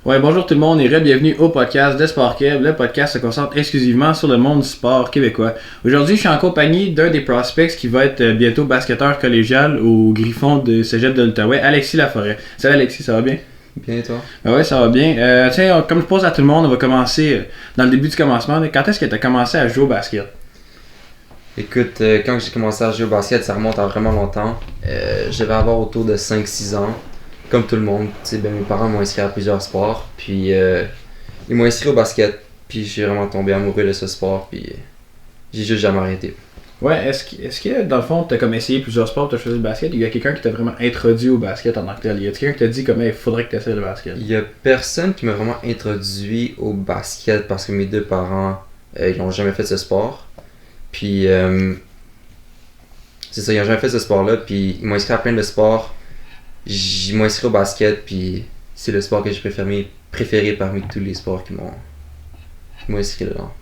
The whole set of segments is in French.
Ouais, bonjour tout le monde et bienvenue au podcast de Sport Québec. Le podcast se concentre exclusivement sur le monde du sport québécois. Aujourd'hui, je suis en compagnie d'un des prospects qui va être bientôt basketteur collégial au Griffon de Cégep de l'Outaouais, Alexis Laforêt. Salut Alexis, ça va bien? Bien et toi? Ben ouais, ça va bien. Comme je pose à tout le monde, on va commencer dans le début du commencement. Quand est-ce que tu as commencé à jouer au basket? Écoute, quand j'ai commencé à jouer au basket, ça remonte à vraiment longtemps. Je devais avoir autour de 5-6 ans. Comme tout le monde, mes parents m'ont inscrit à plusieurs sports, puis ils m'ont inscrit au basket, puis j'ai vraiment tombé amoureux de ce sport, puis j'ai juste jamais arrêté. Ouais, est-ce que dans le fond, tu as comme essayé plusieurs sports, tu as choisi le basket, il y a quelqu'un qui t'a vraiment introduit au basket en tant que tel? Y a quelqu'un qui t'a dit comme il faudrait que tu essaies le basket? Il y a personne qui m'a vraiment introduit au basket parce que mes deux parents, ils n'ont jamais fait ce sport. Puis c'est ça, ils n'ont jamais fait ce sport-là, puis ils m'ont inscrit à plein de sports. Ils m'ont inscrit au basket, puis c'est le sport que j'ai préféré parmi tous les sports qui m'ont inscrit dedans.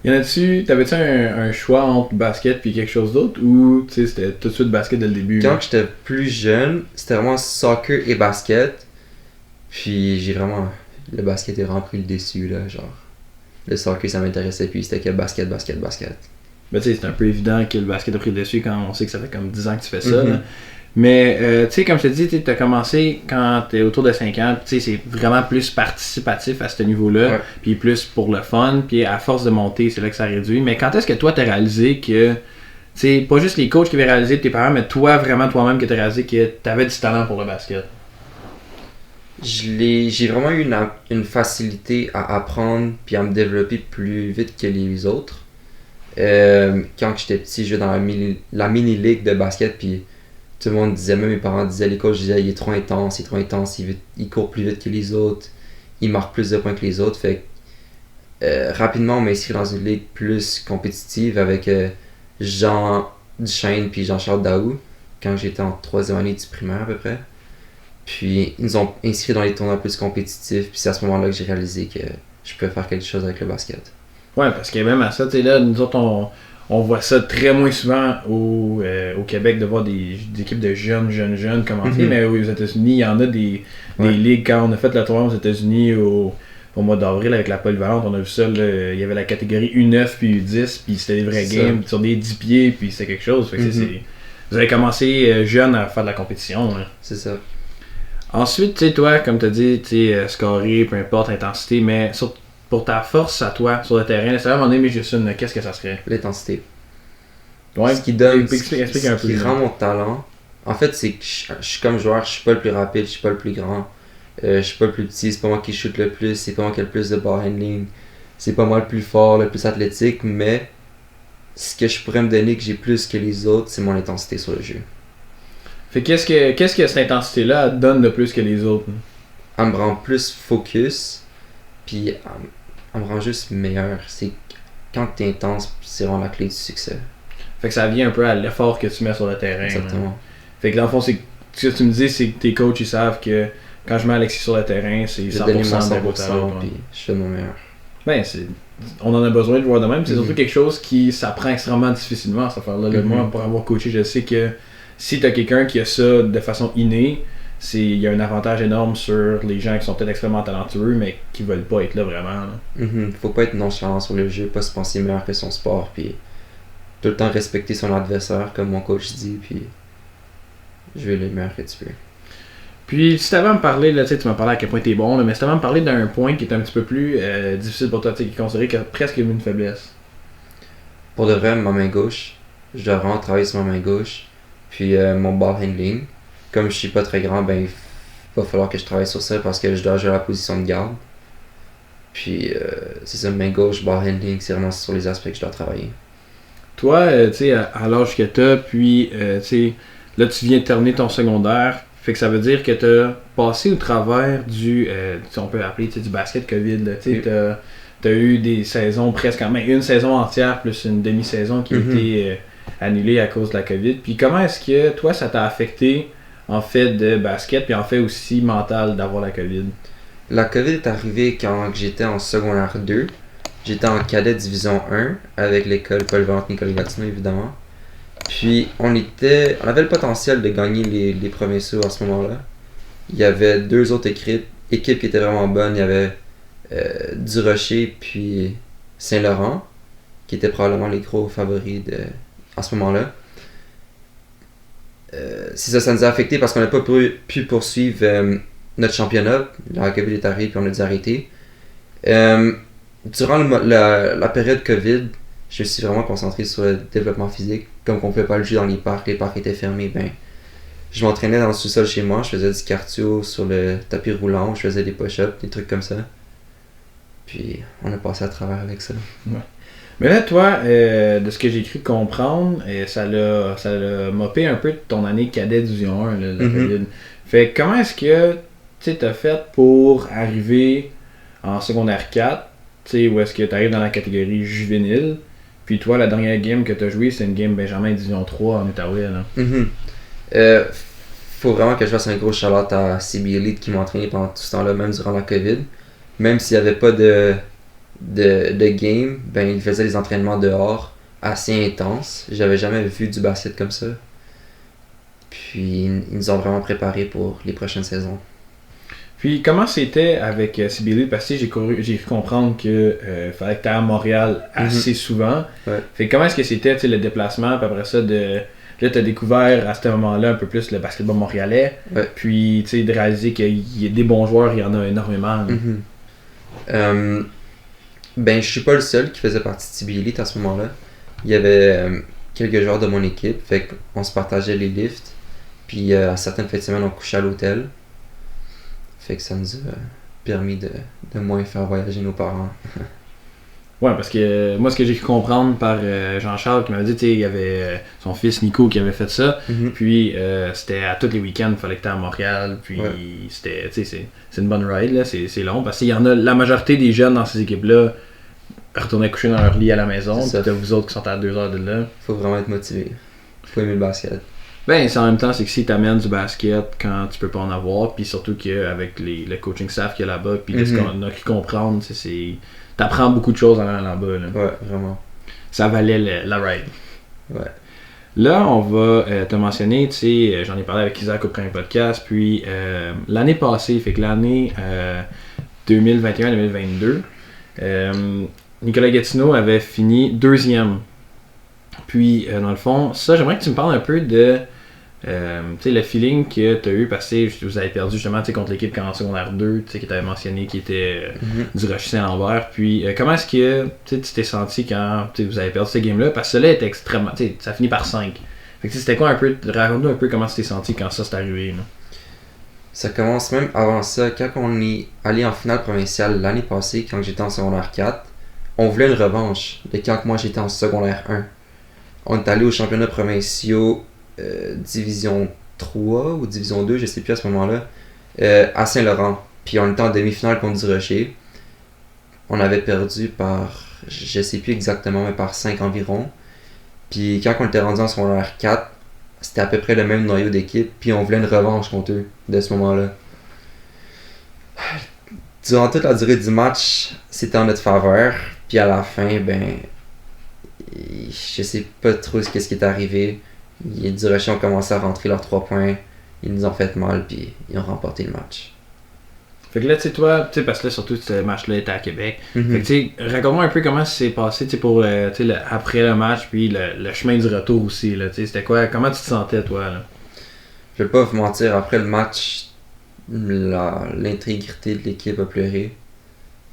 T'avais-tu un choix entre basket puis quelque chose d'autre ou c'était tout de suite basket dès le début? Quand j'étais plus jeune, c'était vraiment soccer et basket. Puis le basket est vraiment pris le dessus, là, genre. Le soccer ça m'intéressait, puis c'était que basket. Ben, c'est un peu évident que le basket a pris le dessus quand on sait que ça fait comme 10 ans que tu fais ça. Là. Mais, comme je te dis, tu as commencé quand tu es autour de 5 ans, c'est vraiment plus participatif à ce niveau-là, puis plus pour le fun, puis à force de monter, c'est là que ça réduit. Mais quand est-ce que toi, tu as réalisé que, pas juste les coachs qui avaient réalisé de tes parents, mais toi, vraiment toi-même, que tu as réalisé que tu avais du talent pour le basket? J'ai vraiment eu une facilité à apprendre puis à me développer plus vite que les autres. Quand j'étais petit, je jouais dans la mini-ligue de basket, puis tout le monde disait, même mes parents disaient, les coachs disaient, il est trop intense, il court plus vite que les autres, il marque plus de points que les autres. Fait rapidement, on m'a inscrit dans une ligue plus compétitive avec Jean Duchesne puis Jean-Charles Daou, quand j'étais en 3e année du primaire à peu près. Puis ils nous ont inscrit dans les tournois plus compétitifs, puis c'est à ce moment-là que j'ai réalisé que je pouvais faire quelque chose avec le basket. Ouais, parce que même à ça, là, nous autres, on voit ça très moins souvent au Québec, de voir des équipes de jeunes commencer, mais aux États-Unis, il y en a des ligues. Quand on a fait le tournoi aux États-Unis au mois d'avril avec la polyvalente, on a vu ça, là, il y avait la catégorie U9 puis U10, puis c'était des vrais games sur des 10 pieds, puis c'était quelque chose. Fait que vous avez commencé jeune à faire de la compétition. Hein. C'est ça. Ensuite, toi, comme tu as dit, scorer, peu importe l'intensité, mais pour ta force à toi sur le terrain, c'est vraiment mais Justin, qu'est-ce que ça serait? L'intensité. Ouais, ce qui donne, explique un peu. Ce qui rend mon talent, en fait, c'est que je suis comme joueur, je suis pas le plus rapide, je suis pas le plus grand, je suis pas le plus petit, c'est pas moi qui shoot le plus, c'est pas moi qui a le plus de ball handling, c'est pas moi le plus fort, le plus athlétique, mais ce que je pourrais me donner que j'ai plus que les autres, c'est mon intensité sur le jeu. Fait qu'est-ce que cette intensité-là donne de plus que les autres? Elle me rend plus focus, puis elle me rend juste meilleur. C'est quand t'es intense, c'est vraiment la clé du succès. Fait que ça vient un peu à l'effort que tu mets sur le terrain. Exactement. Là. Fait que dans le fond, ce que tu me dis, c'est que tes coachs, ils savent que quand je mets Alexis sur le terrain, c'est 100% de beau talent. Puis je fais de mon meilleur. Ben, on en a besoin de voir de même. C'est surtout quelque chose qui s'apprend extrêmement difficilement, cette affaire-là. Moi, pour avoir coaché, je sais que si t'as quelqu'un qui a ça de façon innée, il y a un avantage énorme sur les gens qui sont peut-être extrêmement talentueux, mais qui veulent pas être là vraiment. Là. Faut pas être nonchalant sur le jeu, pas se penser meilleur que son sport, puis tout le temps respecter son adversaire, comme mon coach dit, puis jouer le meilleur que tu peux. Puis, si t'avais à me parler, là, tu m'as parlé à quel point t'es bon, là, mais si t'avais à me parler d'un point qui est un petit peu plus difficile pour toi, qui est considéré presque une faiblesse. Pour de vrai, ma main gauche, je dois vraiment travailler sur ma main gauche, puis mon ball handling. Comme je suis pas très grand, ben il va falloir que je travaille sur ça parce que je dois jouer à la position de garde. Puis c'est ça, main gauche, ball handling, c'est vraiment sur les aspects que je dois travailler. Toi, tu sais, à l'âge que t'as, puis tu sais, là tu viens de terminer ton secondaire, fait que ça veut dire que t'as passé au travers on peut appeler du basket COVID, tu sais, t'as eu des saisons presque, une saison entière plus une demi-saison qui a été annulée à cause de la COVID. Puis comment est-ce que toi ça t'a affecté en fait de basket, puis en fait aussi mental d'avoir la COVID? La COVID est arrivée quand j'étais en secondaire 2. J'étais en cadet division 1 avec l'école polyvalente Nicolas Gatineau évidemment. Puis on avait le potentiel de gagner les premiers sauts à ce moment-là. Il y avait 2 autres équipes qui étaient vraiment bonnes. Il y avait Du Rocher puis Saint-Laurent, qui étaient probablement les gros favoris à ce moment-là. Ça nous a affecté parce qu'on n'a pas pu poursuivre notre championnat. La COVID est arrivée puis on a dû arrêter. Durant la période COVID, je me suis vraiment concentré sur le développement physique. Comme on ne pouvait pas le jouer dans les parcs étaient fermés, je m'entraînais dans le sous-sol chez moi, je faisais du cardio sur le tapis roulant, je faisais des push-ups, des trucs comme ça. Puis on a passé à travers avec ça. Ouais. Mais là, toi, de ce que j'ai cru comprendre, ça l'a mopé un peu de ton année cadet Division 1, là, la COVID. Fait comment est-ce que tu as fait pour arriver en secondaire 4, où est-ce que tu arrives dans la catégorie juvénile, puis toi, la dernière game que tu as jouée, c'est une game Benjamin Division 3 en Outaouais, là. Faut vraiment que je fasse un gros shout-out à CB Elite qui m'a entraîné pendant tout ce temps-là, même durant la COVID. Même s'il n'y avait pas de game, il faisait des entraînements dehors assez intenses. J'avais jamais vu du basket comme ça. Puis ils nous ont vraiment préparés pour les prochaines saisons. Puis comment c'était avec CB Elite? Parce que j'ai cru comprendre qu'il fallait que tu ailles à Montréal assez souvent. Ouais. Fait comment est-ce que c'était le déplacement, puis après ça, là, tu as découvert à ce moment-là un peu plus le basketball montréalais. Ouais. Puis de réaliser qu'il y a des bons joueurs, il y en a énormément. Je suis pas le seul qui faisait partie de CB Elite à ce moment-là. Il y avait quelques joueurs de mon équipe, fait qu'on se partageait les lifts. Puis à certaines fins de semaine, on couchait à l'hôtel. Fait que ça nous a permis de moins faire voyager nos parents. Ouais, parce que moi, ce que j'ai pu comprendre par Jean-Charles qui m'avait dit, il y avait son fils Nico qui avait fait ça. Puis c'était à tous les week-ends, il fallait que tu aies à Montréal. Puis c'était, c'est une bonne ride, là, c'est long. Parce qu'il y en a, la majorité des jeunes dans ces équipes-là retournaient coucher dans leur lit à la maison. Puis t'as vous autres qui sont à 2 heures de là. Faut vraiment être motivé. Faut aimer le basket. C'est en même temps, c'est que si t'amènes du basket quand tu peux pas en avoir, puis surtout qu'avec le coaching staff qu'il y a là-bas, puis ce qu'on a pu comprendre, t'apprends beaucoup de choses en allant là-bas. Là. Ouais, vraiment. Ça valait la ride. Ouais. Là, on va te mentionner, j'en ai parlé avec Isaac au premier podcast, puis l'année passée, fait que l'année 2021-2022, Nicolas Gatineau avait fini 2e. Puis, dans le fond, ça, j'aimerais que tu me parles un peu de le feeling que tu as eu parce que vous avez perdu justement contre l'équipe en secondaire 2, que tu avais mentionné qui était du Rocher Saint-Lambert. Puis, comment est-ce que tu t'es senti quand vous avez perdu cette game-là? Parce que cela était extrêmement. Ça finit par 5. Fait que c'était quoi un peu? Raconte-nous un peu comment tu t'es senti quand ça s'est arrivé. Là. Ça commence même avant ça. Quand on est allé en finale provinciale l'année passée, quand j'étais en secondaire 4, on voulait une revanche de quand moi j'étais en secondaire 1. On est allé aux championnats provinciaux Division 3 ou Division 2, je sais plus à ce moment-là, à Saint-Laurent. Puis on était en demi-finale contre Du Rocher. On avait perdu par, je sais plus exactement, mais par 5 environ. Puis quand on était rendu en secondaire 4, c'était à peu près le même noyau d'équipe. Puis on voulait une revanche contre eux de ce moment-là. Durant toute la durée du match, c'était en notre faveur. Puis à la fin, je sais pas trop ce qui est arrivé. Les Du Rocher ont commencé à rentrer leurs 3 points. Ils nous ont fait mal, puis ils ont remporté le match. Fait que là, toi, parce que là, surtout, ce match-là était à Québec. Fait que, raconte-moi un peu comment ça s'est passé, pour, après le match, puis le chemin du retour aussi, là, c'était quoi, comment tu te sentais, toi, là? Je vais pas vous mentir, après le match, l'intégrité de l'équipe a pleuré.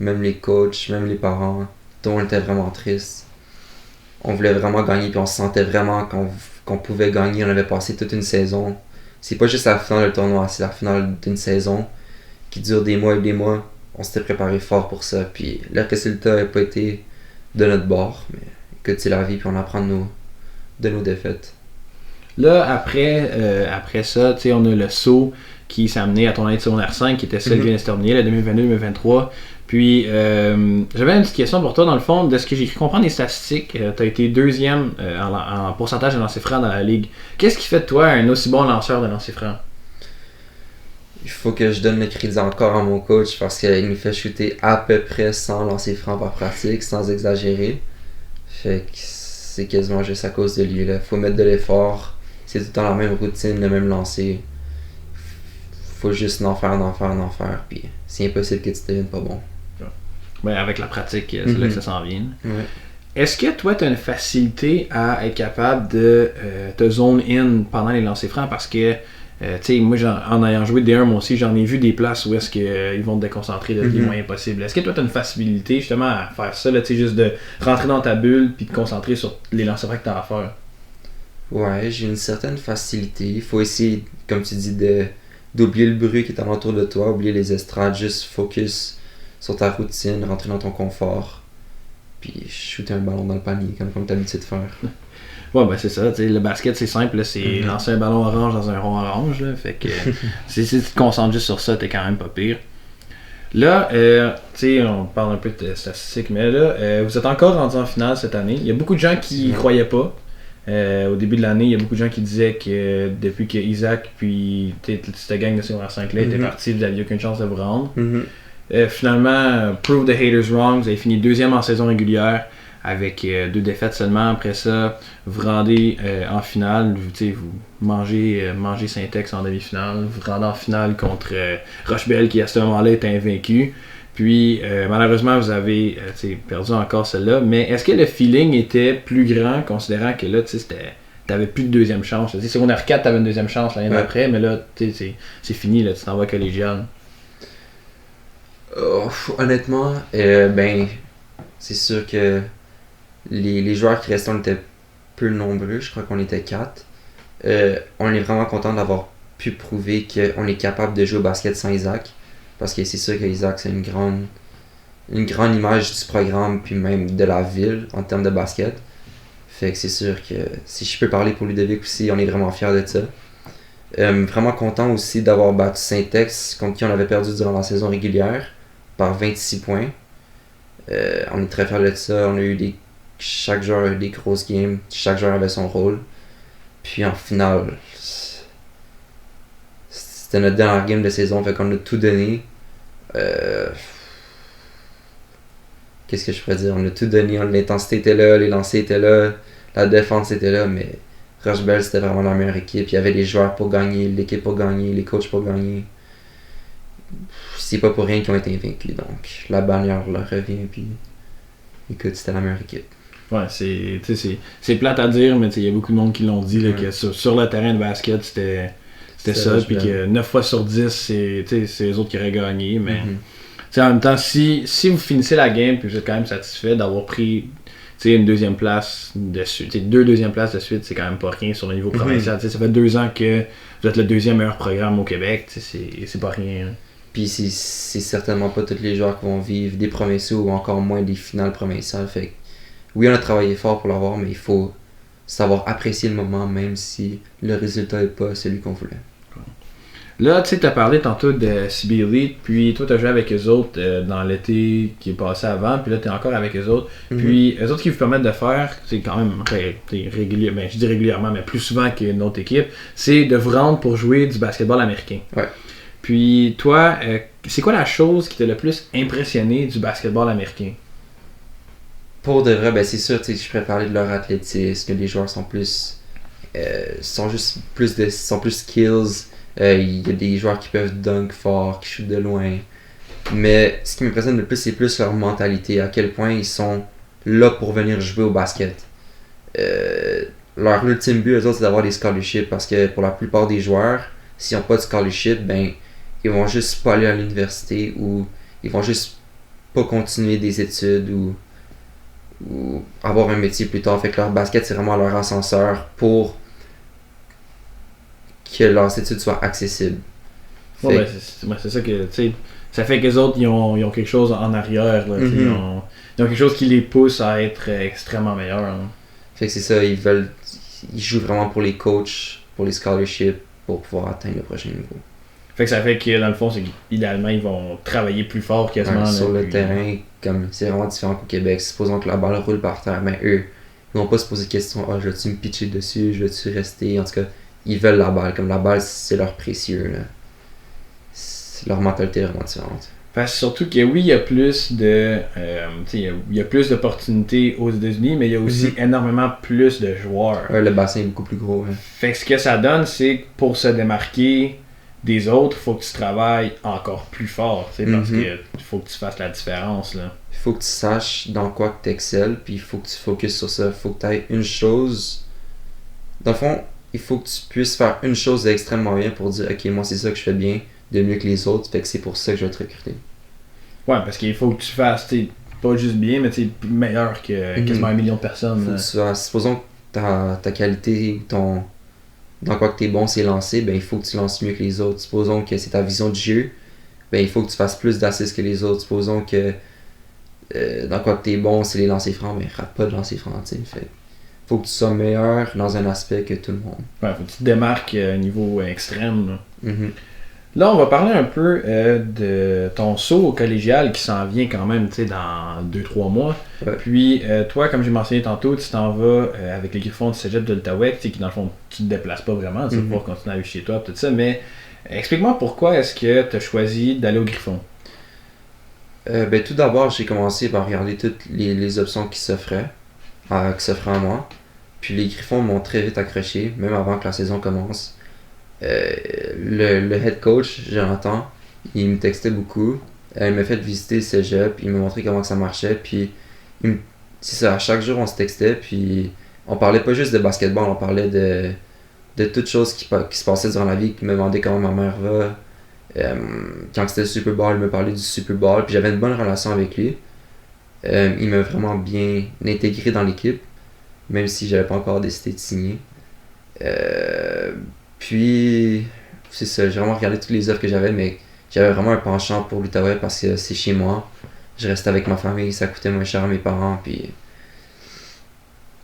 Même les coachs, même les parents, tout le monde était vraiment triste. On voulait vraiment gagner, puis on se sentait vraiment qu'on pouvait gagner. On avait passé toute une saison. C'est pas juste la finale du tournoi, c'est la finale d'une saison qui dure des mois et des mois. On s'était préparé fort pour ça, puis le résultat n'a pas été de notre bord. Mais écoute, c'est la vie, puis on apprend de nos défaites. Là, après ça, on a le saut qui s'est amené à ton année de secondaire 5, qui était celle qui vient de se terminer, la 2022-2023. Puis, j'avais une petite question pour toi, dans le fond, de ce que j'ai cru comprendre des statistiques. Tu as été 2e en pourcentage de lancers francs dans la ligue. Qu'est-ce qui fait de toi un aussi bon lanceur de lancers francs? Il faut que je donne le crédit encore à mon coach parce qu'il nous fait shooter à peu près 100 lancers francs par pratique, sans exagérer. Fait que c'est quasiment juste à cause de lui. Là. Faut mettre de l'effort. C'est tout le temps la même routine, le même lancer. faut juste en faire, puis c'est impossible que tu deviennes pas bon. Ben, avec la pratique, c'est là que ça s'en vient. Ouais. Est-ce que toi, tu as une facilité à être capable de te zone in pendant les lancers francs? Parce que, tu sais, moi, en ayant joué D1, moi aussi, j'en ai vu des places où est-ce qu'ils vont te déconcentrer le plus moyen possible. Est-ce que toi, tu as une facilité justement à faire ça, tu sais, juste de rentrer dans ta bulle puis de te concentrer sur les lancers francs que tu as à faire? Ouais, j'ai une certaine facilité. Il faut essayer, comme tu dis, d'oublier le bruit qui est alentour de toi, oublier les estrades, juste focus sur ta routine, rentrer dans ton confort, puis shooter un ballon dans le panier, comme tu as l'habitude de faire. Ouais, ben c'est ça, tu sais, le basket c'est simple, là, c'est lancer un ballon orange dans un rond orange, là, fait que si tu te concentres juste sur ça, t'es quand même pas pire. Là, tu sais, on parle un peu de statistiques, mais là, vous êtes encore rendu en finale cette année. Il y a beaucoup de gens qui y croyaient pas. Au début de l'année, il y a beaucoup de gens qui disaient que depuis que Isaac puis cette gang de secondaire 5 là était parti, vous n'aviez aucune chance de vous rendre. Finalement, prove the haters wrong, vous avez fini deuxième en saison régulière avec 2 défaites seulement. Après ça, vous rendez en finale, vous mangez Saint-Ex en demi-finale, vous rendez en finale contre Rochebelle qui à ce moment-là est invaincu. Puis malheureusement, vous avez perdu encore celle-là. Mais est-ce que le feeling était plus grand, considérant que là, t'avais plus de deuxième chance? Secondaire 4, t'avais une deuxième chance l'année d'après, mais là, c'est fini, là, tu t'en vas collégial. Honnêtement, ben, c'est sûr que les joueurs qui restaient, on était peu nombreux, je crois qu'on était 4. On est vraiment content d'avoir pu prouver qu'on est capable de jouer au basket sans Isaac. Parce que c'est sûr qu'Isaac, c'est une grande image du programme, puis même de la ville en termes de basket. Fait que c'est sûr que si je peux parler pour Ludovic aussi, on est vraiment fiers de ça. Vraiment content aussi d'avoir battu Saint-Ex, contre qui on avait perdu durant la saison régulière, par 26 points. On est très fiers de ça. On a eu chaque joueur a eu des grosses games, chaque joueur avait son rôle. Puis en finale, c'était notre dernière game de saison, fait qu'on a tout donné. Qu'est-ce que je pourrais dire? On a tout donné, l'intensité était là, les lancers étaient là, la défense était là, mais Rochebelle c'était vraiment la meilleure équipe. Il y avait les joueurs pour gagner, l'équipe pour gagner, les coachs pour gagner. C'est pas pour rien qu'ils ont été invaincus, donc la bannière leur revient, puis écoute, c'était la meilleure équipe. Ouais, c'est plate à dire, mais il y a beaucoup de monde qui l'ont dit, là, que sur le terrain de basket, c'était ça, puis que 9 fois sur 10, c'est les autres qui auraient gagné, mais en même temps, si vous finissez la game, puis vous êtes quand même satisfait d'avoir pris une deuxième place de suite, 2 deuxièmes places de suite, c'est quand même pas rien sur le niveau provincial. Ça fait 2 ans que vous êtes le 2e meilleur programme au Québec, c'est pas rien. Hein. Puis c'est certainement pas tous les joueurs qui vont vivre des provinciaux ou encore moins des finales provinciales, fait que oui, on a travaillé fort pour l'avoir, mais il faut savoir apprécier le moment, même si le résultat n'est pas celui qu'on voulait. Là, tu sais, tu as parlé tantôt de CB Elite, puis toi, tu as joué avec eux autres dans l'été qui est passé avant, puis là, tu es encore avec eux autres. Puis, eux autres qui vous permettent de faire, c'est quand même régulier, ben, je dis régulièrement, mais plus souvent qu'une autre équipe, c'est de vous rendre pour jouer du basketball américain. Ouais. Puis, toi, c'est quoi la chose qui t'a le plus impressionné du basketball américain? Pour de vrai, ben c'est sûr, je pourrais parler de leur athlétisme, les joueurs sont plus sont plus skills, il y a des joueurs qui peuvent dunk fort, qui shootent de loin, mais ce qui m'impressionne le plus, c'est plus leur mentalité, à quel point ils sont là pour venir jouer au basket. Leur ultime but, eux autres, c'est d'avoir des scholarships, parce que pour la plupart des joueurs, s'ils n'ont pas de scholarship, ben ils vont juste pas aller à l'université, ou ils vont juste pas continuer des études, ou avoir un métier plus tard. Fait que leur basket, c'est vraiment leur ascenseur pour que leurs études soient accessibles. Ouais, ben, c'est ça que, tu sais, ça fait que les autres, ils ont quelque chose en arrière, là, ils ont quelque chose qui les pousse à être extrêmement meilleurs. Hein. Fait que c'est ça, ils jouent vraiment pour les coachs, pour les scholarships, pour pouvoir atteindre le prochain niveau. Fait que ça fait que dans le fond, c'est idéalement ils vont travailler plus fort quasiment. Sur le terrain, comme c'est vraiment différent qu'au Québec. Supposons que la balle roule par terre, mais eux, ils vont pas se poser de questions, je vais-tu me pitcher dessus, je vais-tu rester, en tout cas, ils veulent la balle, comme la balle c'est leur précieux, là. Leur mentalité est vraiment différente. Parce que surtout que oui, il y a plus de il y a plus d'opportunités aux États-Unis, mais il y a aussi énormément plus de joueurs. Ouais, le bassin est beaucoup plus gros. Hein. Fait que ce que ça donne, c'est que pour se démarquer, des autres, il faut que tu travailles encore plus fort, tu sais, parce Mhm. que faut que tu fasses la différence, là. Il faut que tu saches dans quoi tu excelles, puis il faut que tu focuses sur ça. Il faut que tu aies une chose. Dans le fond, il faut que tu puisses faire une chose extrêmement bien pour dire, ok, moi c'est ça que je fais bien, de mieux que les autres, fait que c'est pour ça que je vais te recruter. Ouais, parce qu'il faut que tu fasses, tu sais, pas juste bien, mais tu sais, meilleur que quasiment 1 million de personnes, Faut là. que tu sois, supposons que ta qualité ou ton. Dans quoi que t'es bon, c'est lancer, ben il faut que tu lances mieux que les autres. Supposons que c'est ta vision de jeu, ben il faut que tu fasses plus d'assists que les autres. Supposons que dans quoi que t'es bon, c'est les lancers francs, mais rate pas de lancer francs, tu sais. Fait faut que tu sois meilleur dans un aspect que tout le monde. Ouais, faut que tu te démarques à un niveau extrême, là. Mhm. Là, on va parler un peu de ton saut au collégial qui s'en vient quand même, tu sais, dans 2-3 mois. Ouais. Puis, toi, comme j'ai mentionné tantôt, tu t'en vas avec les Griffons du Cégep de l'Outaouais, tu sais, qui dans le fond, tu te déplaces pas vraiment, tu vas pouvoir continuer à vivre chez toi, tout ça, mais explique-moi pourquoi est-ce que tu as choisi d'aller au Griffon? Ben, tout d'abord, j'ai commencé par regarder toutes les options qui s'offraient à moi. Puis les Griffons m'ont très vite accroché, même avant que la saison commence. Le head coach, Jonathan, il me textait beaucoup. Il m'a fait visiter le cégep, il m'a montré comment que ça marchait. Puis c'est ça, à chaque jour on se textait. Puis on parlait pas juste de basketball, on parlait de toutes choses qui se passaient durant la vie. Il me demandait comment ma mère va. Quand c'était le Super Bowl, il me parlait du Super Bowl. Puis j'avais une bonne relation avec lui. Il m'a vraiment bien intégré dans l'équipe, même si j'avais pas encore décidé de signer. Puis, c'est ça, j'ai vraiment regardé toutes les offres que j'avais, mais j'avais vraiment un penchant pour l'Outaouais parce que c'est chez moi. Je restais avec ma famille, ça coûtait moins cher à mes parents, puis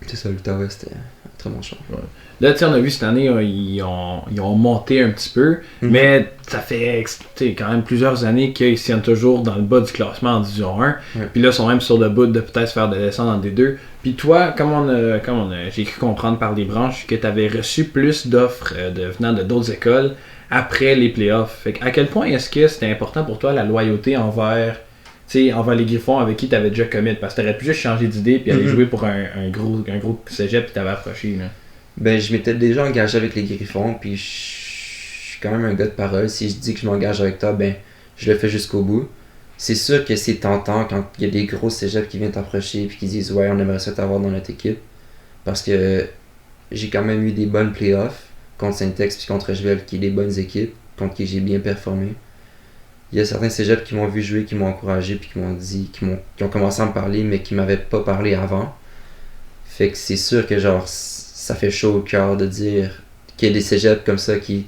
c'est ça, l'Outaouais, c'était un très bon choix. Là, tu sais, on a vu cette année, ils ont monté un petit peu, mais ça fait quand même plusieurs années qu'ils se tiennent toujours dans le bas du classement en Division 1. Ouais. Puis là, ils sont même sur le bout de peut-être se faire descendre en D2. Puis toi, j'ai cru comprendre par les branches que tu avais reçu plus d'offres venant de d'autres écoles après les playoffs. Fait à quel point est-ce que c'était important pour toi la loyauté envers les Griffons avec qui tu avais déjà commit? Parce que tu aurais pu juste changer d'idée puis aller jouer pour un gros cégep puis t'avais approché. Là. Ben, je m'étais déjà engagé avec les Griffons, puis je suis quand même un gars de parole. Si je dis que je m'engage avec toi, ben, je le fais jusqu'au bout. C'est sûr que c'est tentant quand il y a des gros cégeps qui viennent t'approcher et qui disent ouais, on aimerait ça t'avoir dans notre équipe. Parce que j'ai quand même eu des bonnes playoffs contre Saint-Ex puis contre Regevel, qui est des bonnes équipes, contre qui j'ai bien performé. Il y a certains cégeps qui m'ont vu jouer, qui m'ont encouragé, puis qui ont commencé à me parler, mais qui m'avaient pas parlé avant. Fait que c'est sûr que genre ça fait chaud au cœur de dire qu'il y a des cégeps comme ça qui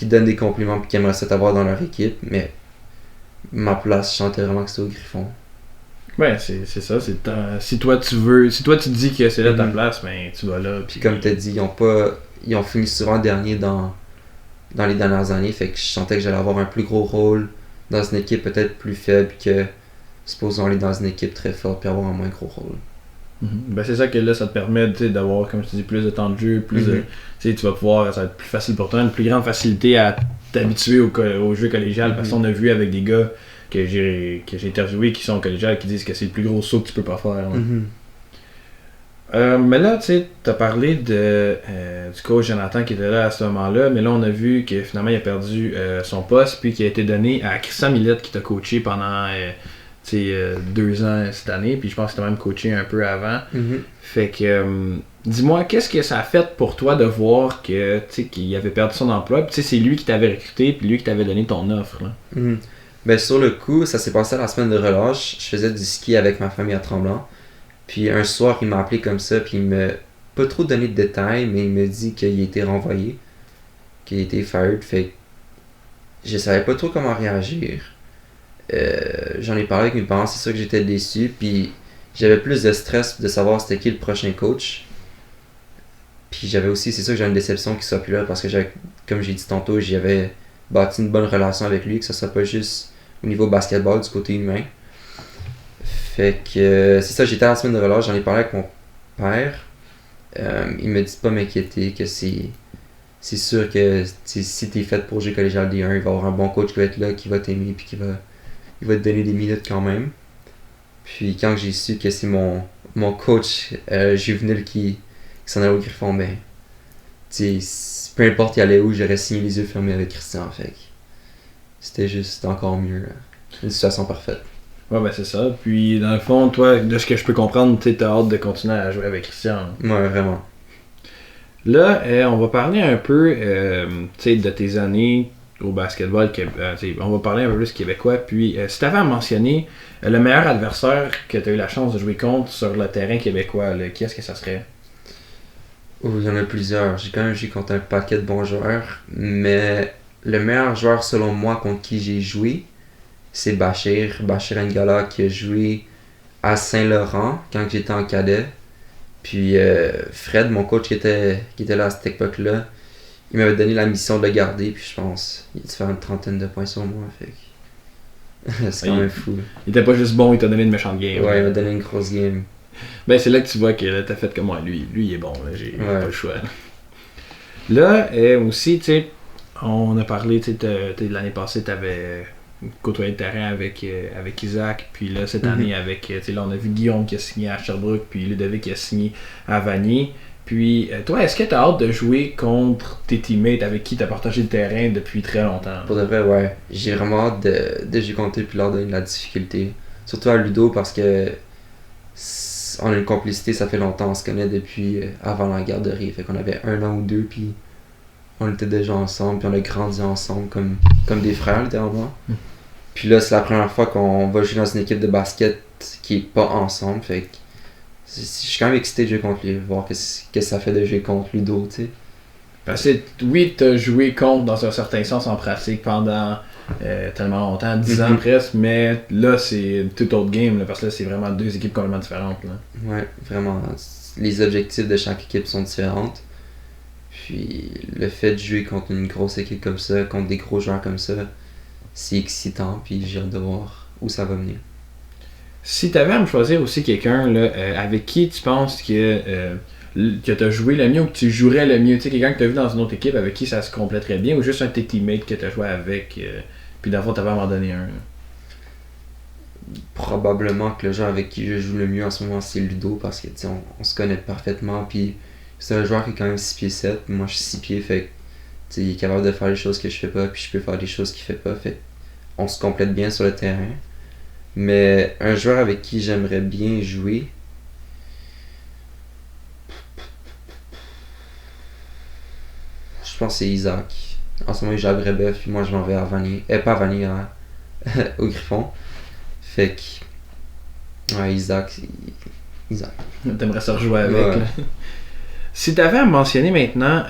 donnent des compliments et qui aimeraient ça t'avoir dans leur équipe, mais ma place, je sentais vraiment que c'était au Griffon. Ouais, c'est ça. Si toi tu te dis que c'est là ta place, ben tu vas là. Puis comme tu as dit, ils ont fini souvent dernier dans les dernières années, fait que je sentais que j'allais avoir un plus gros rôle dans une équipe peut-être plus faible que supposons aller dans une équipe très forte puis avoir un moins gros rôle. Ben c'est ça que là, ça te permet d'avoir, comme je te dis, plus de temps de jeu, plus de, tu vas pouvoir, ça va être plus facile pour toi, une plus grande facilité à t'habituer au jeu collégial, parce qu'on a vu avec des gars que j'ai interviewés qui sont collégiales qui disent que c'est le plus gros saut que tu peux pas faire. Mais là, tu sais, t'as parlé du coach Jonathan qui était là à ce moment-là, mais là, on a vu que finalement, il a perdu son poste, puis qu'il a été donné à Christian Millette qui t'a coaché pendant 2 ans cette année, puis je pense que tu as même coaché un peu avant. Fait que, dis-moi, qu'est-ce que ça a fait pour toi de voir que qu'il avait perdu son emploi, puis c'est lui qui t'avait recruté, puis lui qui t'avait donné ton offre. Là. Ben, sur le coup, ça s'est passé la semaine de relâche. Je faisais du ski avec ma famille à Tremblant. Puis un soir, il m'a appelé comme ça, puis il m'a pas trop donné de détails, mais il m'a dit qu'il a été renvoyé, qu'il a été fired. Fait que je savais pas trop comment réagir. J'en ai parlé avec mes parents, c'est sûr que j'étais déçu, puis j'avais plus de stress de savoir c'était qui le prochain coach. Puis j'avais aussi, c'est sûr que j'ai une déception qu'il soit plus là, parce que comme j'ai dit tantôt, j'avais bâti une bonne relation avec lui, que ce soit pas juste au niveau basketball, du côté humain. Fait que c'est ça, j'étais à la semaine de relâche, j'en ai parlé avec mon père. Il me dit de pas m'inquiéter, que c'est sûr que si t'es fait pour jouer collégial D1, il va y avoir un bon coach qui va être là, qui va t'aimer, puis il va te donner des minutes quand même. Puis quand j'ai su que c'est mon coach juvénile qui s'en allait au Griffon, ben, peu importe y aller où, j'aurais signé les yeux fermés avec Christian. Fait que c'était juste encore mieux. Là. Une situation parfaite. Ouais, ben c'est ça. Puis, dans le fond, toi, de ce que je peux comprendre, tu t'as hâte de continuer à jouer avec Christian. Ouais, vraiment. Là, on va parler un peu de tes années au basketball. On va parler un peu plus québécois. Puis, si tu avais à mentionner le meilleur adversaire que tu as eu la chance de jouer contre sur le terrain québécois, là, qui est-ce que ça serait? Oh, il y en a plusieurs. J'ai quand même joué contre un paquet de bons joueurs. Mais le meilleur joueur, selon moi, contre qui j'ai joué, c'est Bachir N'Gala, qui a joué à Saint-Laurent quand j'étais en cadet. Puis Fred, mon coach qui était là à cette époque-là, il m'avait donné la mission de le garder, puis je pense il a dû faire une trentaine de points sur moi, fait que c'est quand même fou. Il était pas juste bon, il t'a donné une méchante game. Ouais, il m'a donné une grosse game. Ben c'est là que tu vois que là, t'as fait comme moi, lui il est bon, là, j'ai pas le choix. Là, aussi, tu sais, on a parlé, tu sais, l'année passée, t'avais côtoyé le terrain avec Isaac, puis là, cette année, avec, tu sais, là, on a vu Guillaume qui a signé à Sherbrooke, puis Ludovic qui a signé à Vanier. Puis, toi, est-ce que tu as hâte de jouer contre tes teammates avec qui tu as partagé le terrain depuis très longtemps? Pour de vrai, ouais. J'ai vraiment hâte de jouer contre eux puis leur donner de la difficulté. Surtout à Ludo parce que on a une complicité, ça fait longtemps, on se connaît depuis avant la garderie. Fait qu'on avait 1 an ou 2, puis on était déjà ensemble, puis on a grandi ensemble comme des frères, littéralement. Puis là, c'est la première fois qu'on va jouer dans une équipe de basket qui est pas ensemble. Fait que je suis quand même excité de jouer contre lui, voir qu'est-ce que ça fait de jouer contre Ludo, tu sais. Parce que oui, tu as joué contre dans un certain sens en pratique pendant tellement longtemps, 10 ans presque, mais là c'est tout autre game, là, parce que là c'est vraiment deux équipes complètement différentes. Là. Ouais, vraiment. Les objectifs de chaque équipe sont différents. Puis le fait de jouer contre une grosse équipe comme ça, contre des gros joueurs comme ça, c'est excitant, puis j'ai hâte de voir où ça va mener. Si tu avais à me choisir aussi quelqu'un là, avec qui tu penses que tu as joué le mieux ou que tu jouerais le mieux, tu sais, quelqu'un que tu as vu dans une autre équipe avec qui ça se compléterait bien, ou juste un de tes teammates que tu as joué avec, puis dans le fond tu avais à m'en donner un. Là. Probablement que le joueur avec qui je joue le mieux en ce moment, c'est Ludo, parce que on se connaît parfaitement, puis c'est un joueur qui est quand même 6 pieds 7, moi je suis 6 pieds, fait que il est capable de faire les choses que je fais pas, puis je peux faire des choses qu'il fait pas, fait on se complète bien sur le terrain. Mais un joueur avec qui j'aimerais bien jouer, je pense que c'est Isaac. En ce moment il joue à Brébeuf, puis moi je m'en vais à Vanier, pas à Vanier, au Griffon. Fait que ouais, Isaac. T'aimerais ça rejouer avec. Ouais. Là. Si t'avais à mentionner maintenant,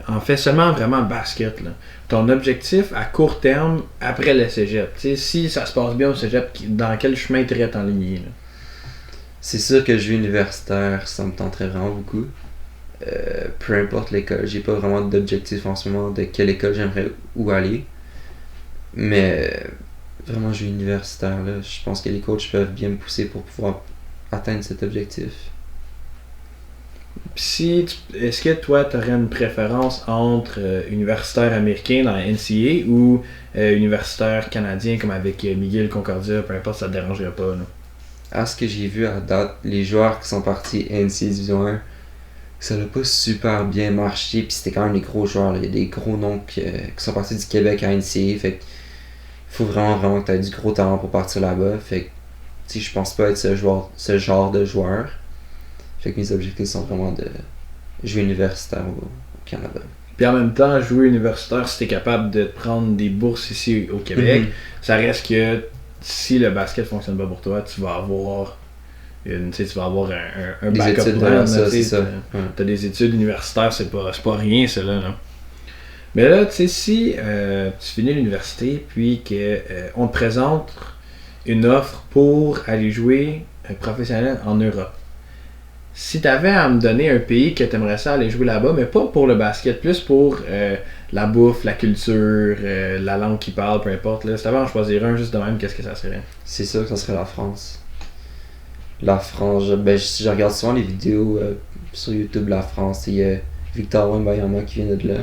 en fait seulement vraiment basket, là, ton objectif à court terme après le cégep, tu sais, si ça se passe bien au cégep, dans quel chemin tu irais t'enligner? Là? C'est sûr que je vais universitaire, ça me tenterait vraiment beaucoup. Peu importe l'école, j'ai pas vraiment d'objectif en ce moment de quelle école j'aimerais où aller. Mais vraiment, je vais universitaire, là. Je pense que les coachs peuvent bien me pousser pour pouvoir atteindre cet objectif. Est-ce que toi, tu aurais une préférence entre universitaire américain dans la NCAA ou universitaire canadien comme avec McGill, Concordia, peu importe, ça te dérangerait pas? Là. À ce que j'ai vu à date, les joueurs qui sont partis NCAA Division 1, ça n'a pas super bien marché, puis c'était quand même des gros joueurs, là. Il y a des gros noms qui sont partis du Québec à NCAA, fait que faut vraiment que tu aies du gros talent pour partir là-bas. Fait que je pense pas être ce genre de joueur. Fait que mes objectifs sont vraiment de jouer universitaire au Canada. Puis en même temps, jouer universitaire, si t'es capable de prendre des bourses ici au Québec, ça reste que si le basket fonctionne pas pour toi, tu vas avoir un backup plan. T'as des études universitaires, c'est pas rien ça là. Mais là, tu sais, si tu finis l'université, puis qu'on te présente une offre pour aller jouer professionnel en Europe, si tu avais à me donner un pays que tu aimerais ça aller jouer là-bas, mais pas pour le basket, plus pour la bouffe, la culture, la langue qu'ils parlent, peu importe, là, si tu avais à en choisir un juste de même, qu'est-ce que ça serait? C'est sûr que ça serait la France. La France, je regarde souvent les vidéos sur YouTube de la France, il y a Victor Wembanyama qui vient de là.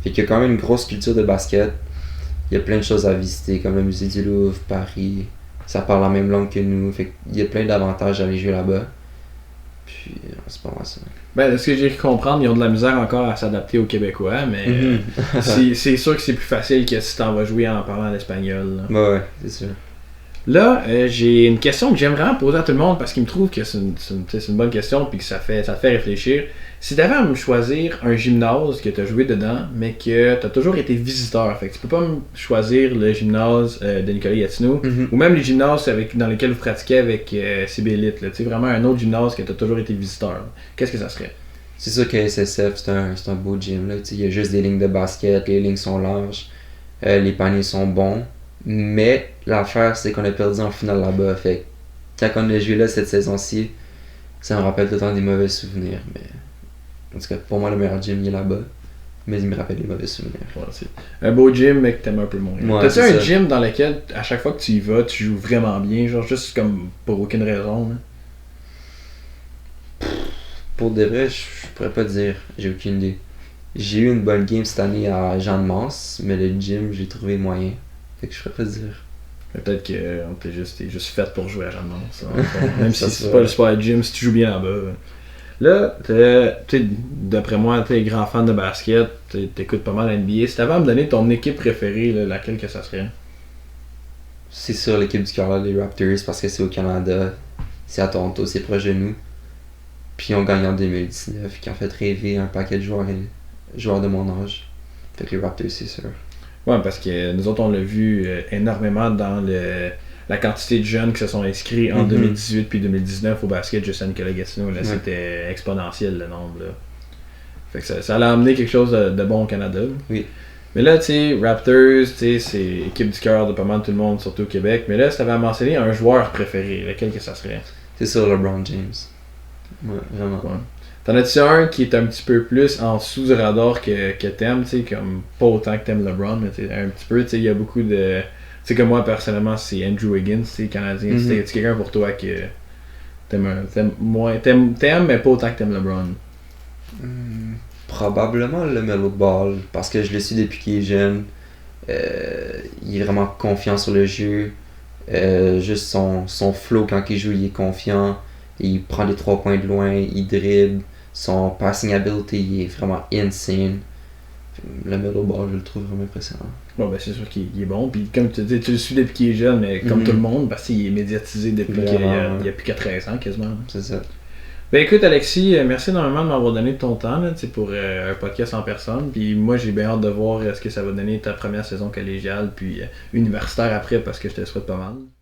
Fait qu'il y a quand même une grosse culture de basket. Il y a plein de choses à visiter, comme le musée du Louvre, Paris. Ça parle la même langue que nous. Fait qu'il y a plein d'avantages à aller jouer là-bas. Puis, c'est pas mal ça. Ben, de ce que j'ai pu comprendre, ils ont de la misère encore à s'adapter aux Québécois, mais c'est sûr que c'est plus facile que si t'en vas jouer en parlant l'espagnol. Ouais, c'est sûr. Là, j'ai une question que j'aime vraiment poser à tout le monde parce qu'il me trouve que c'est une bonne question puis que ça te fait réfléchir. Si tu avais à me choisir un gymnase que tu as joué dedans, mais que tu as toujours été visiteur, fait que tu peux pas me choisir le gymnase de Nicolas Gatineau ou même les gymnases dans lesquels vous pratiquez avec CB Elite, tu sais, vraiment un autre gymnase que tu as toujours été visiteur. Qu'est-ce que ça serait? C'est sûr que SSF, c'est un beau gym. Il y a juste des lignes de basket, les lignes sont larges, les paniers sont bons. Mais l'affaire, c'est qu'on a perdu en finale là-bas. Fait que quand on a joué là cette saison-ci, ça me rappelle tout le temps des mauvais souvenirs. Mais en tout cas, pour moi, le meilleur gym, il est là-bas. Mais il me rappelle des mauvais souvenirs. Ouais, c'est un beau gym, mais que t'aimes un peu moins. Ouais, T'as-tu un ça. gym dans lequel, à chaque fois que tu y vas, tu joues vraiment bien, genre juste comme pour aucune raison? Hein? Pour de vrai, je pourrais pas dire. J'ai aucune idée. J'ai eu une bonne game cette année à Jean-de-Mance, mais le gym, j'ai trouvé moyen. Fait que je pourrais pas dire. Peut-être que t'es juste fait pour jouer à Jean-de-Mance. Même si Ça c'est se pas voit. le sport gym, si tu joues bien là-bas. Là, t'es, d'après moi, t'es grand fan de basket, t'écoutes pas mal NBA. Si t'avais à me donner ton équipe préférée, là, laquelle que ça serait? C'est sur l'équipe du Cœur, les Raptors, parce que c'est au Canada. C'est à Toronto, c'est proche de nous. Puis on gagne en 2019, qui en fait rêver un paquet de joueurs de mon âge. Fait que les Raptors, c'est sûr. Ouais, parce que nous autres, on l'a vu énormément dans la quantité de jeunes qui se sont inscrits en 2018 puis 2019 au basket juste à Nicolas Gatineau. Là, c'était exponentiel le nombre. Là. Fait que ça allait amener quelque chose de bon au Canada. Oui. Mais là, tu sais, Raptors, tu sais, c'est équipe du cœur de pas mal tout le monde, surtout au Québec. Mais là, si t'avais à mentionner un joueur préféré, lequel que ça serait? C'est sur LeBron James. Ouais, vraiment. Ouais. T'en as-tu un qui est un petit peu plus en dessous du radar que t'aimes, tu sais, comme pas autant que t'aimes LeBron, mais un petit peu, tu sais, il y a beaucoup de... Tu sais que moi, personnellement, c'est Andrew Wiggins, tu sais, Canadien. C'est quelqu'un pour toi que t'aimes, mais pas autant que t'aimes LeBron. Probablement le Melo Ball, parce que je le suis depuis qu'il est jeune. Il est vraiment confiant sur le jeu. Juste son flow quand il joue, il est confiant. Il prend les 3 points de loin, il dribble. Son passing ability, il est vraiment insane. Le Melo Ball, je le trouve vraiment impressionnant. Bon, ben c'est sûr qu'il est bon. Puis comme tu dis, tu le suis depuis qu'il est jeune, mais comme tout le monde, parce qu'il est médiatisé depuis qu'il y a plus que 13 ans quasiment. C'est ça. Ben écoute Alexis, merci énormément de m'avoir donné de ton temps là, pour un podcast en personne. Puis moi j'ai bien hâte de voir ce que ça va donner ta première saison collégiale puis universitaire après parce que je te le souhaite pas mal.